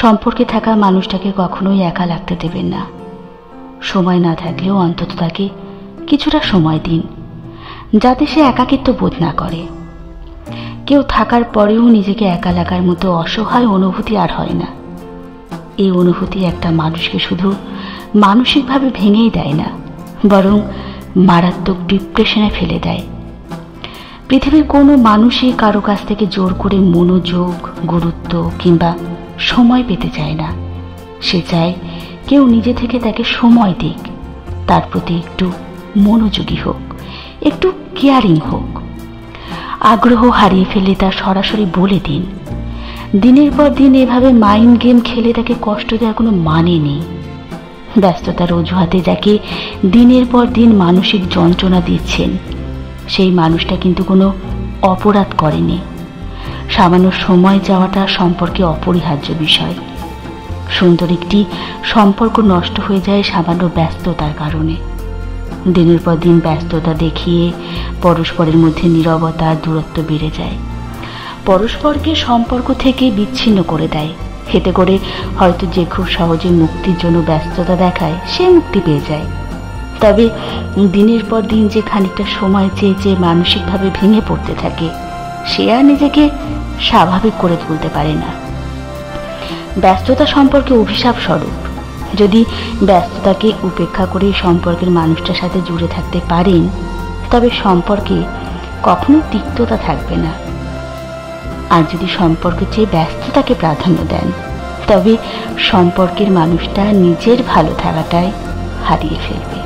সম্পর্কে থাকা মানুষটাকে কখনোই একা লাগতে দেবেন না। সময় না থাকলেও অন্তত তাকে কিছুটা সময় দিন, যাতে সে একাকিত্ব বোধ না করে। কেউ থাকার পরেও নিজেকে একা লাগার মতো অসহায় অনুভূতি আর হয় না। এই অনুভূতি একটা মানুষকে শুধু মানসিকভাবে ভেঙেই দেয় না, বরং মারাত্মক ডিপ্রেশনে ফেলে দেয়। পৃথিবীর কোনো মানুষই কারো কাছ থেকে জোর করে মনোযোগ, গুরুত্ব কিংবা সময় পেতে চায় না। সে চায় কেউ নিজে থেকে তাকে সময় দিক, তার প্রতি একটু মনোযোগী হোক, একটু কেয়ারিং হোক। আগ্রহ হারিয়ে ফেলে তা সরাসরি বলে দিন। দিনের পর দিন এভাবে মাইন্ড গেম খেলে তাকে কষ্ট দেওয়ার কোনো মানে নেই। ব্যস্ততার অজুহাতে যাকে দিনের পর দিন মানসিক যন্ত্রণা দিচ্ছেন, সেই মানুষটা কিন্তু কোনো অপরাধ করেনি। সামান্য সময় চাওয়াটা সম্পর্কে অপরিহার্য বিষয়। সুন্দর একটি সম্পর্ক নষ্ট হয়ে যায় সামান্য ব্যস্ততার কারণে। দিনের পর দিন ব্যস্ততা দেখিয়ে পরস্পরের মধ্যে নীরবতা, দূরত্ব বেড়ে যায়, পরস্পরকে সম্পর্ক থেকে বিচ্ছিন্ন করে দেয়। এতে করে হয়তো যে খুব সহজে মুক্তির জন্য ব্যস্ততা দেখায়, সে মুক্তি পেয়ে যায়। তবে দিনের পর দিন যে খানিকটা সময় চেয়ে চেয়ে মানসিকভাবে ভেঙে পড়তে থাকে, সে আর নিজেকে স্বাভাবিক করে তুলতে পারে না। ব্যস্ততা সম্পর্কে অভিশাপ স্বরূপ। যদি ব্যস্ততাকে উপেক্ষা করে সম্পর্কের মানুষটার সাথে জুড়ে থাকতে পারেন, তবে সম্পর্কে কখনো তিক্ততা থাকবে না। আর যদি সম্পর্কের চেয়ে ব্যস্ততাকে প্রাধান্য দেন, তবে সম্পর্কের মানুষটা নিজের ভালো থাকাটাই হারিয়ে ফেলবে।